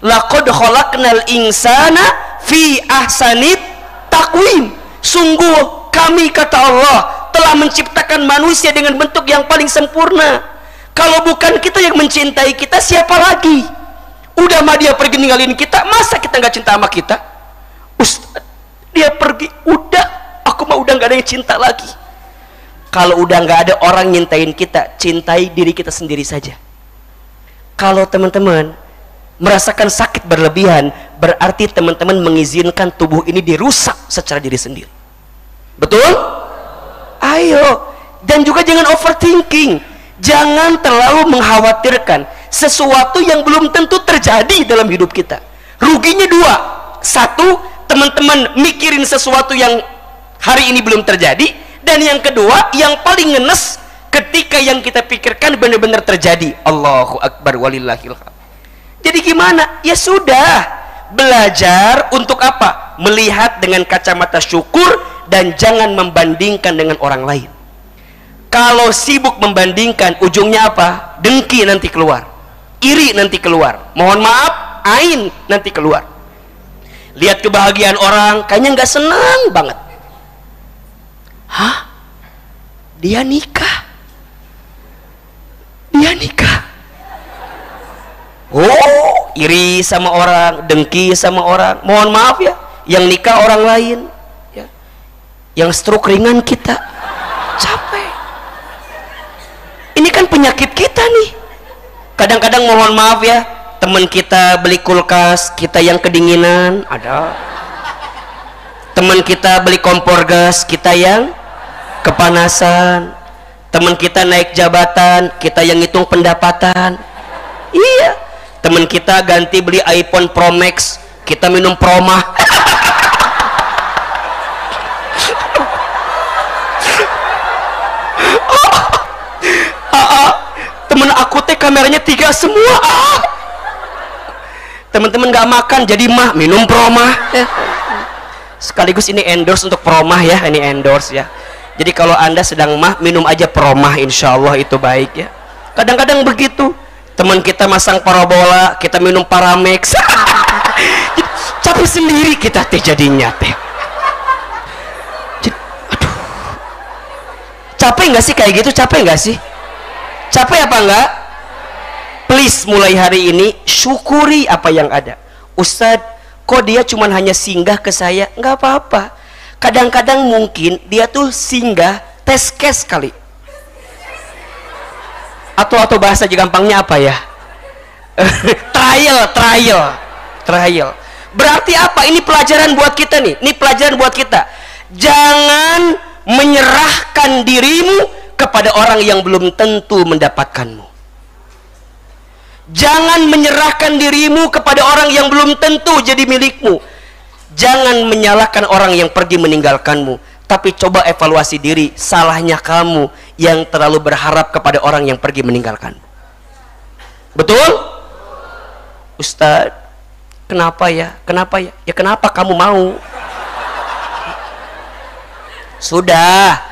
Speaker 1: Laqad khalaqnal insana fi ahsanit taqwim. Sungguh kami, kata Allah, telah menciptakan manusia dengan bentuk yang paling sempurna. Kalau bukan kita yang mencintai kita, siapa lagi? Udah mah dia pergi ninggalin kita, masa kita nggak cinta sama kita? Ustaz, dia pergi, udah, aku mah udah nggak ada yang cinta lagi. Kalau udah nggak ada orang nyintain kita, cintai diri kita sendiri saja. Kalau teman-teman merasakan sakit berlebihan, berarti teman-teman mengizinkan tubuh ini dirusak secara diri sendiri. Betul? Ayo. Dan juga jangan overthinking. Jangan terlalu mengkhawatirkan sesuatu yang belum tentu terjadi dalam hidup kita. Ruginya 2. 1, teman-teman mikirin sesuatu yang hari ini belum terjadi, dan yang kedua, yang paling ngenes, ketika yang kita pikirkan benar-benar terjadi. Allahu Akbar walillahil hamd. Jadi gimana? Ya sudah, belajar untuk apa? Melihat dengan kacamata syukur dan jangan membandingkan dengan orang lain. Kalau sibuk membandingkan, ujungnya apa? Dengki nanti keluar, iri nanti keluar, mohon maaf, ain nanti keluar. Lihat kebahagiaan orang, kayaknya nggak senang banget. Hah? Dia nikah? Dia nikah? Oh, iri sama orang, dengki sama orang. Mohon maaf ya, yang nikah orang lain ya. Yang stroke ringan kita, capek. Ini kan penyakit kita nih. Kadang-kadang mohon maaf ya, teman kita beli kulkas, kita yang kedinginan, ada. Teman kita beli kompor gas, kita yang kepanasan. Teman kita naik jabatan, kita yang ngitung pendapatan. Iya. Teman kita ganti beli iPhone Pro Max, kita minum Promah. Temen aku teh kameranya 3 semua. Teman-teman nggak makan jadi mah minum Promah. Sekaligus ini endorse untuk Promah ya, ini endorse ya. Jadi kalau anda sedang mah, minum aja Promah, insya Allah itu baik ya. Kadang-kadang begitu. Teman kita masang parabola, kita minum Paramex. Capek sendiri kita teh jadinya teh. Aduh. Capek nggak sih kayak gitu? Capek nggak sih? Capek apa enggak? Please mulai hari ini syukuri apa yang ada. Ustadz, kok dia cuman hanya singgah ke saya? Nggak apa-apa. Kadang-kadang mungkin dia tuh singgah tes case kali. Atau bahasa gampangnya apa ya? trial. Berarti apa? Ini pelajaran buat kita nih. Ini pelajaran buat kita. Jangan menyerahkan dirimu kepada orang yang belum tentu mendapatkanmu. Jangan menyerahkan dirimu kepada orang yang belum tentu jadi milikmu. Jangan menyalahkan orang yang pergi meninggalkanmu, tapi coba evaluasi diri. Salahnya kamu yang terlalu berharap kepada orang yang pergi meninggalkanmu. Betul? Ustaz, kenapa ya? Ya kenapa kamu mau? Sudah,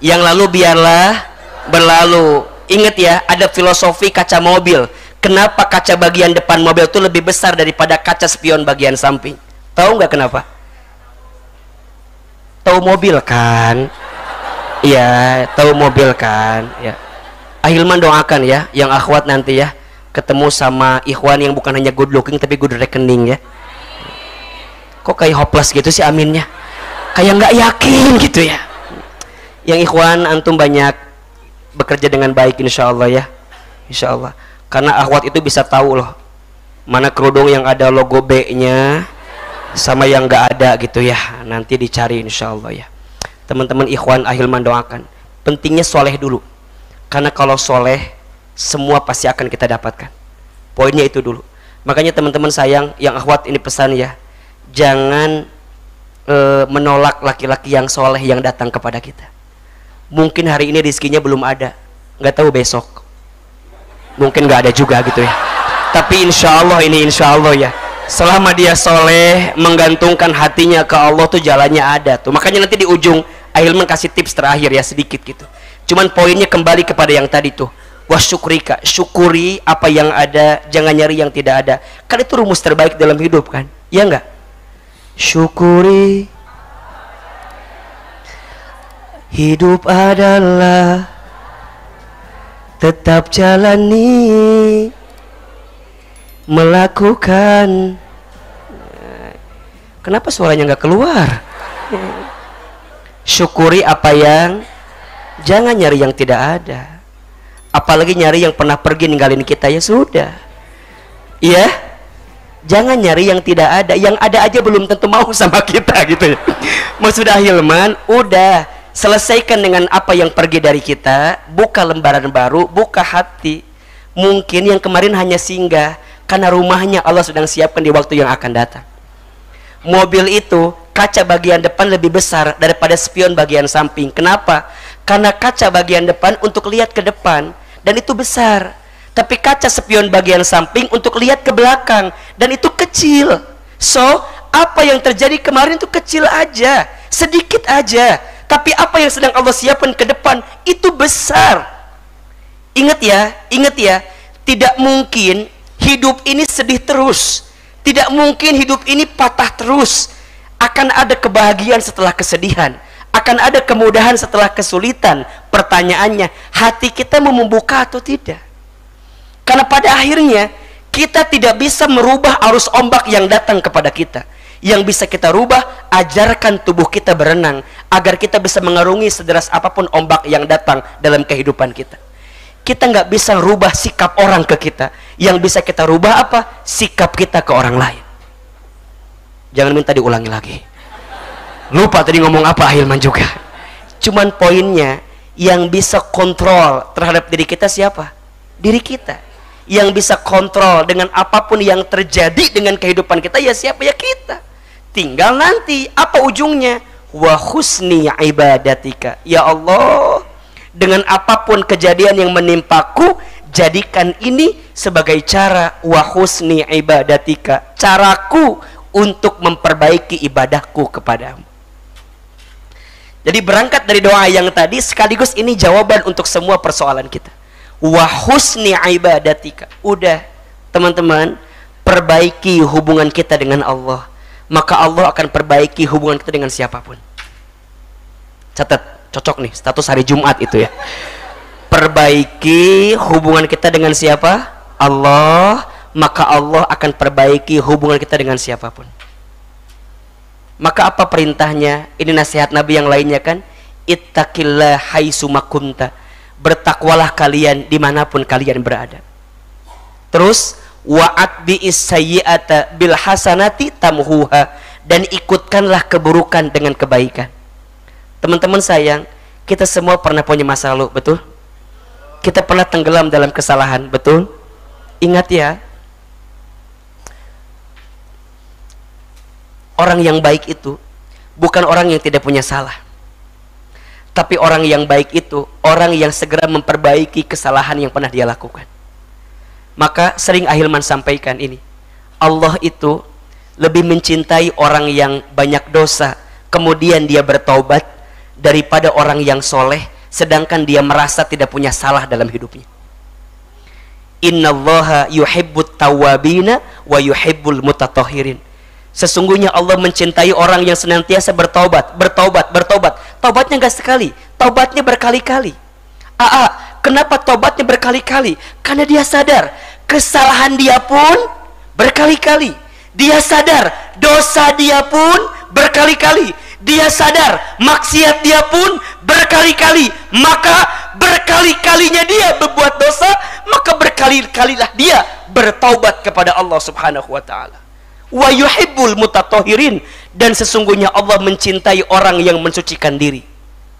Speaker 1: yang lalu biarlah berlalu. Ingat ya, ada filosofi kaca mobil. Kenapa kaca bagian depan mobil itu lebih besar daripada kaca spion bagian samping? Tahu nggak kenapa? Tahu mobil kan? Iya, tahu mobil kan? Ya. Ahilman doakan ya, yang akhwat nanti ya, ketemu sama ikhwan yang bukan hanya good looking tapi good reckoning ya. Kok kayak hopeless gitu sih aminnya? Kayak nggak yakin gitu ya. Yang ikhwan antum banyak bekerja dengan baik insya Allah ya, insya Allah. Karena akhwat itu bisa tahu loh mana kerudung yang ada logo B-nya sama yang nggak ada gitu ya. Nanti dicari insya Allah ya. Teman-teman ikhwan ahilman doakan. Pentingnya soleh dulu. Karena kalau soleh semua pasti akan kita dapatkan. Poinnya itu dulu. Makanya teman-teman sayang yang akhwat ini pesan ya. Jangan menolak laki-laki yang soleh yang datang kepada kita. Mungkin hari ini rezekinya belum ada. Nggak tahu besok. Mungkin nggak ada juga gitu ya. Tapi insya Allah ini insya Allah ya, selama dia soleh menggantungkan hatinya ke Allah tuh jalannya ada tuh. Makanya nanti di ujung Ahilman kasih tips terakhir ya sedikit gitu. Cuman poinnya kembali kepada yang tadi tuh, wasyukrika, syukuri apa yang ada, jangan nyari yang tidak ada. Kan itu rumus terbaik dalam hidup kan, ya enggak? Syukuri hidup adalah tetap jalani, melakukan. Kenapa suaranya nggak keluar? Syukuri apa yang, jangan nyari yang tidak ada. Apalagi nyari yang pernah pergi ninggalin kita, ya sudah. Iya, jangan nyari yang tidak ada. Yang ada aja belum tentu mau sama kita gitu ya. Maksud Ahilman, udah selesaikan dengan apa yang pergi dari kita, buka lembaran baru, buka hati. Mungkin yang kemarin hanya singgah, karena rumahnya Allah sedang siapkan di waktu yang akan datang. Mobil itu kaca bagian depan lebih besar daripada spion bagian samping. Kenapa? Karena kaca bagian depan untuk lihat ke depan dan itu besar, tapi kaca spion bagian samping untuk lihat ke belakang dan itu kecil. So, apa yang terjadi kemarin itu kecil aja, sedikit aja. Tapi apa yang sedang Allah siapkan ke depan itu besar. Ingat ya, tidak mungkin hidup ini sedih terus. Tidak mungkin hidup ini patah terus. Akan ada kebahagiaan setelah kesedihan. Akan ada kemudahan setelah kesulitan. Pertanyaannya, hati kita mau membuka atau tidak? Karena pada akhirnya kita tidak bisa merubah arus ombak yang datang kepada kita. Yang bisa kita rubah, ajarkan tubuh kita berenang agar kita bisa mengarungi sederas apapun ombak yang datang dalam kehidupan kita. Kita nggak bisa rubah sikap orang ke kita. Yang bisa kita rubah apa? Sikap kita ke orang lain. Jangan minta diulangi lagi. Lupa tadi ngomong apa Ahilman juga. Cuman poinnya, yang bisa kontrol terhadap diri kita siapa? Diri kita. Yang bisa kontrol dengan apapun yang terjadi dengan kehidupan kita, ya siapa? Ya kita. Tinggal nanti apa ujungnya? Wa husni ibadatika. Ya Allah, dengan apapun kejadian yang menimpaku, jadikan ini sebagai cara wa husni ibadatika, caraku untuk memperbaiki ibadahku kepadamu. Jadi berangkat dari doa yang tadi, sekaligus ini jawaban untuk semua persoalan kita. Wa husni ibadatika. Udah teman-teman, perbaiki hubungan kita dengan Allah, maka Allah akan perbaiki hubungan kita dengan siapapun. Catat, cocok nih status hari Jumat itu ya. Perbaiki hubungan kita dengan siapa? Allah, maka Allah akan perbaiki hubungan kita dengan siapapun. Maka apa perintahnya? Ini nasihat Nabi yang lainnya kan, ittaqillah haitsu makunta. bertakwalah kalian dimanapun kalian berada. Terus wa'at bi'is sayyi'ata bil hasanati tamhuha, dan ikutkanlah keburukan dengan kebaikan. Teman-teman sayang, kita semua pernah punya masa lalu, betul? Kita pernah tenggelam dalam kesalahan, betul? Ingat ya, orang yang baik itu bukan orang yang tidak punya salah, tapi orang yang baik itu orang yang segera memperbaiki kesalahan yang pernah dia lakukan. Maka sering Ahilman sampaikan ini, Allah itu lebih mencintai orang yang banyak dosa kemudian dia bertaubat daripada orang yang soleh sedangkan dia merasa tidak punya salah dalam hidupnya. Innallaha yuhibbut tawwabina wa yuhibbul mutatahhirin. Sesungguhnya Allah mencintai orang yang senantiasa bertaubat. Taubatnya enggak sekali, taubatnya berkali-kali. Kenapa taubatnya berkali-kali? Karena dia sadar kesalahan dia pun berkali-kali. Dia sadar dosa dia pun berkali-kali. Dia sadar maksiat dia pun berkali-kali. Maka berkali-kalinya dia berbuat dosa, maka berkali-kalilah dia bertaubat kepada Allah Subhanahu wa taala. Wa yuhibbul mutatahhirin, dan sesungguhnya Allah mencintai orang yang mensucikan diri.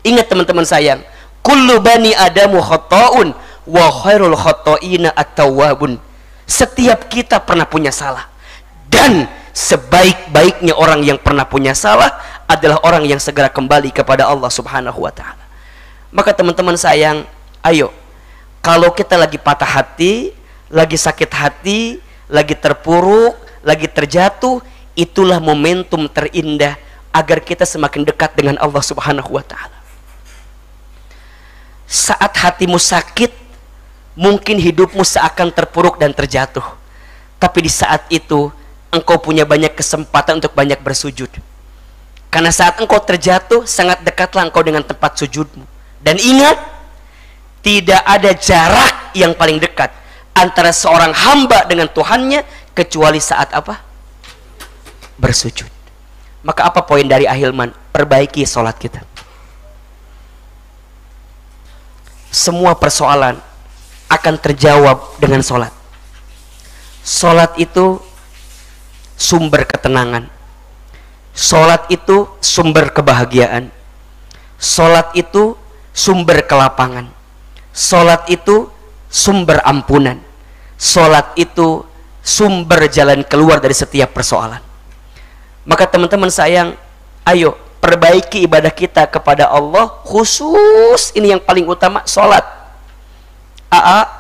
Speaker 1: Ingat teman-teman sayang, kullu bani adamu khata'un wa khairul khata'ina at-tawwabun. Setiap kita pernah punya salah, dan sebaik-baiknya orang yang pernah punya salah adalah orang yang segera kembali kepada Allah Subhanahu wa taala. Maka teman-teman sayang, ayo, kalau kita lagi patah hati, lagi sakit hati, lagi terpuruk, lagi terjatuh, itulah momentum terindah agar kita semakin dekat dengan Allah Subhanahu wa taala. Saat hatimu sakit, mungkin hidupmu seakan terpuruk dan terjatuh. Tapi di saat itu engkau punya banyak kesempatan untuk banyak bersujud. Karena saat engkau terjatuh, sangat dekatlah engkau dengan tempat sujudmu. Dan ingat, tidak ada jarak yang paling dekat antara seorang hamba dengan Tuhannya kecuali saat apa? Bersujud. Maka apa poin dari Ahilman? Perbaiki sholat kita. Semua persoalan akan terjawab dengan sholat. Sholat itu sumber ketenangan. Sholat itu sumber kebahagiaan. Sholat itu sumber kelapangan. Sholat itu sumber ampunan. Sholat itu sumber jalan keluar dari setiap persoalan. Maka teman-teman sayang, ayo perbaiki ibadah kita kepada Allah, khusus ini yang paling utama, sholat.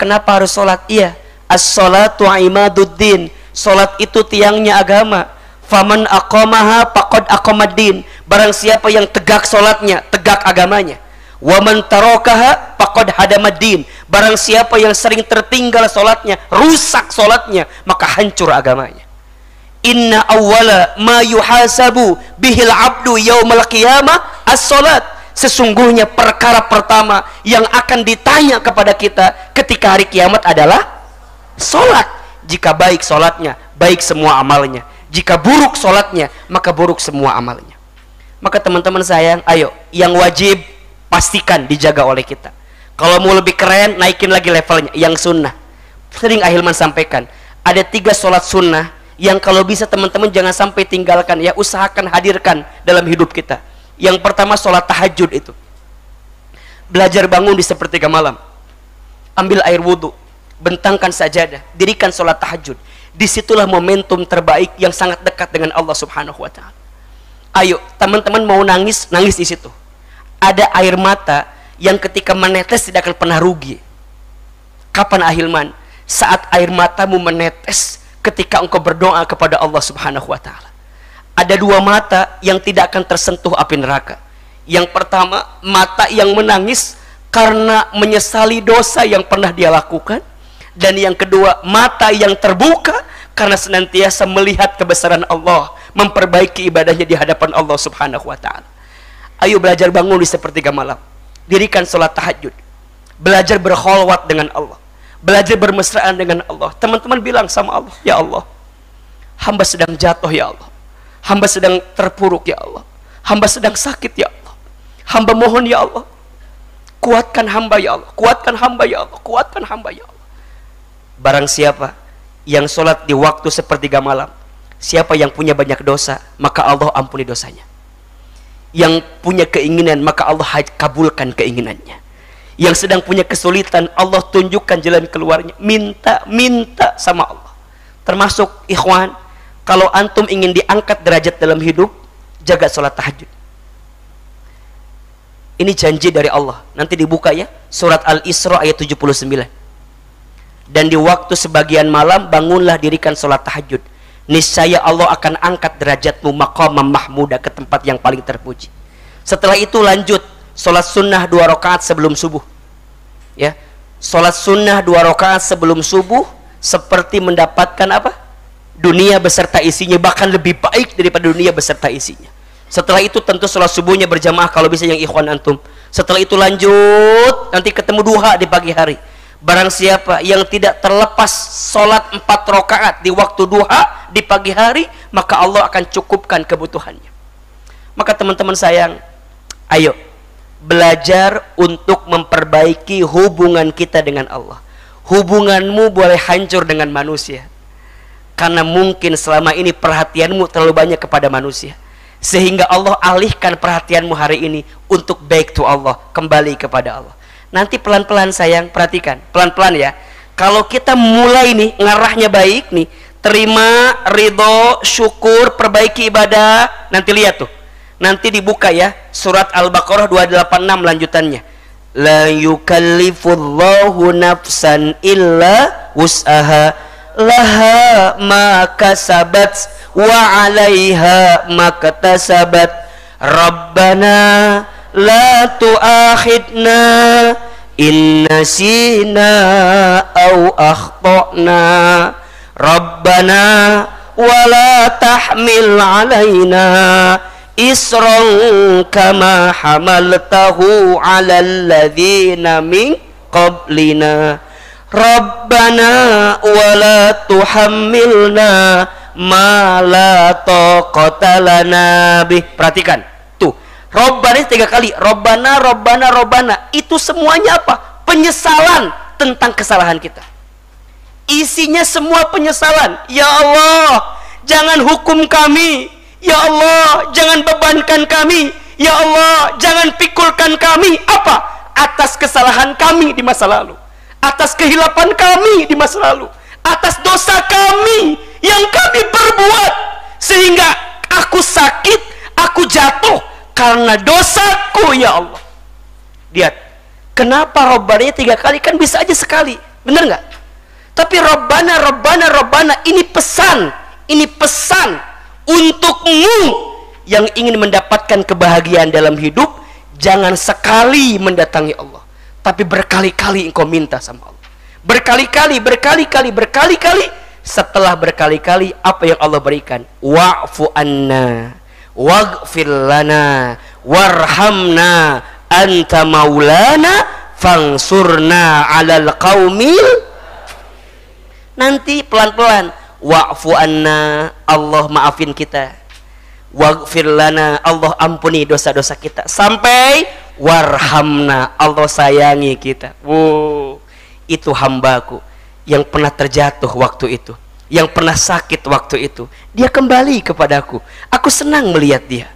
Speaker 1: Kenapa harus sholat? Iya, as-sholatu imaduddin. Sholat itu tiangnya agama. Faman aqamaha faqad aqamaddin. Barang siapa yang tegak sholatnya, tegak agamanya. Waman tarakaha faqad hadamaddin. Barang siapa yang sering tertinggal sholatnya, rusak sholatnya, maka hancur agamanya. Inna awwala ma yuhasabu bihil abdu yaumal qiyamah as-sholat. Sesungguhnya perkara pertama yang akan ditanya kepada kita ketika hari kiamat adalah sholat. Jika baik sholatnya, baik semua amalnya. Jika buruk sholatnya, maka buruk semua amalnya. Maka teman-teman sayang, ayo, yang wajib pastikan dijaga oleh kita. Kalau mau lebih keren, naikin lagi levelnya. Yang sunnah, sering Ahilman sampaikan, ada 3 sholat sunnah yang kalau bisa teman-teman jangan sampai tinggalkan, ya usahakan hadirkan dalam hidup kita. Yang pertama sholat tahajud itu. Belajar bangun di sepertiga malam, ambil air wudhu, bentangkan sajadah, dirikan sholat tahajud. Disitulah momentum terbaik yang sangat dekat dengan Allah Subhanahu wa ta'ala. Ayo, teman-teman mau nangis, nangis di situ. Ada air mata yang ketika menetes tidak akan pernah rugi. Kapan Ahilman? Saat air matamu menetes ketika engkau berdoa kepada Allah Subhanahu wa ta'ala. Ada 2 mata yang tidak akan tersentuh api neraka. Yang pertama, mata yang menangis karena menyesali dosa yang pernah dia lakukan. Dan yang kedua, mata yang terbuka karena senantiasa melihat kebesaran Allah, memperbaiki ibadahnya di hadapan Allah Subhanahu wa ta'ala. Ayo belajar bangun di sepertiga malam, dirikan sholat tahajud, belajar berkholwat dengan Allah, belajar bermesraan dengan Allah. Teman-teman bilang sama Allah, ya Allah, hamba sedang jatuh ya Allah, hamba sedang terpuruk ya Allah, hamba sedang sakit ya Allah, hamba mohon ya Allah, kuatkan hamba ya Allah, kuatkan hamba ya Allah, kuatkan hamba ya Allah. Barang siapa yang sholat di waktu sepertiga malam, siapa yang punya banyak dosa, maka Allah ampuni dosanya. Yang punya keinginan, maka Allah kabulkan keinginannya. Yang sedang punya kesulitan, Allah tunjukkan jalan keluarnya. Minta sama Allah. Termasuk ikhwan, kalau antum ingin diangkat derajat dalam hidup, jaga sholat tahajud. Ini janji dari Allah. Nanti dibuka ya, surat Al-Isra ayat 79. Dan di waktu sebagian malam, bangunlah dirikan sholat tahajud. Niscaya Allah akan angkat derajatmu maqamam mahmuda, ke tempat yang paling terpuji. Setelah itu lanjut sholat sunnah 2 rakaat sebelum subuh. Ya, sholat sunnah 2 rakaat sebelum subuh seperti mendapatkan apa? Dunia beserta isinya, bahkan lebih baik daripada dunia beserta isinya. Setelah itu tentu sholat subuhnya berjamaah kalau bisa yang ikhwan antum. Setelah itu lanjut, nanti ketemu duha di pagi hari. Barang siapa yang tidak terlepas sholat 4 rakaat di waktu duha di pagi hari, maka Allah akan cukupkan kebutuhannya. Maka teman-teman sayang, ayo belajar untuk memperbaiki hubungan kita dengan Allah. Hubunganmu boleh hancur dengan manusia, karena mungkin selama ini perhatianmu terlalu banyak kepada manusia, sehingga Allah alihkan perhatianmu hari ini untuk back to Allah, kembali kepada Allah. Nanti pelan-pelan sayang, perhatikan, pelan-pelan ya. Kalau kita mulai nih, ngarahnya baik nih, terima, ridho, syukur, perbaiki ibadah, nanti lihat tuh. Nanti dibuka ya, surat Al-Baqarah 286 lanjutannya. La yukallifullahu nafsan illa wus'aha, laha ma kasabat wa 'alaiha ma katasabat. Rabbana la tu'akhidna in nasina aw akhtana. Rabbana wa la tahmil 'alaina isran kama hamaltahu 'alal ladzina min qablina. Rabbana wa la tuhammilna ma la taqata lana bih. Perhatikan tuh, Rabbana 3 kali. Rabbana, Rabbana, Rabbana. Itu semuanya apa? Penyesalan tentang kesalahan kita. Isinya semua penyesalan. Ya Allah, jangan hukum kami. Ya Allah, jangan bebankan kami. Ya Allah, jangan pikulkan kami. Apa? Atas kesalahan kami di masa lalu, atas kehilapan kami di masa lalu, atas dosa kami yang kami perbuat, sehingga aku sakit, aku jatuh karena dosaku. Ya Allah, lihat, kenapa Rabbana 3 kali? Kan bisa aja sekali, bener nggak? Tapi Rabbana, Rabbana, Rabbana, ini pesan untukmu yang ingin mendapatkan kebahagiaan dalam hidup. Jangan sekali mendatangi Allah, tapi berkali-kali engkau minta sama Allah. Berkali-kali. Setelah berkali-kali, apa yang Allah berikan? Wa'fu anna waghfir lana warhamna anta maulana fangsurna 'alal qaumil. Nanti pelan-pelan, wa'fu anna, Allah maafin kita. Waghfir lana, Allah ampuni dosa-dosa kita. Sampai warhamna, Allah sayangi kita. Wow, itu hambaku yang pernah terjatuh waktu itu, yang pernah sakit waktu itu, dia kembali kepadaku. Aku senang melihat dia.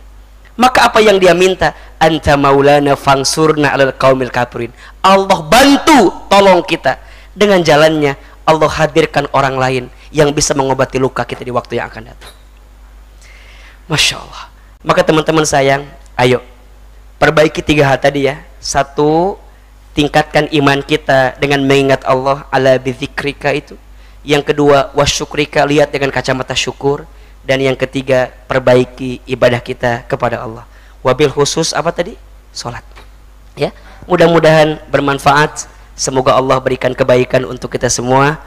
Speaker 1: Maka apa yang dia minta? Anta maulana fangsurna 'alal qaumil kafirin. Allah bantu, tolong kita. Dengan jalannya Allah hadirkan orang lain yang bisa mengobati luka kita di waktu yang akan datang. Masya Allah. Maka teman-teman sayang, ayo perbaiki 3 hal tadi ya. 1, tingkatkan iman kita dengan mengingat Allah, ala bidzikrika itu. Yang kedua, wasyukrika, lihat dengan kacamata syukur. Dan yang ketiga, perbaiki ibadah kita kepada Allah. Wabil khusus apa tadi? Salat. Ya, mudah-mudahan bermanfaat. Semoga Allah berikan kebaikan untuk kita semua.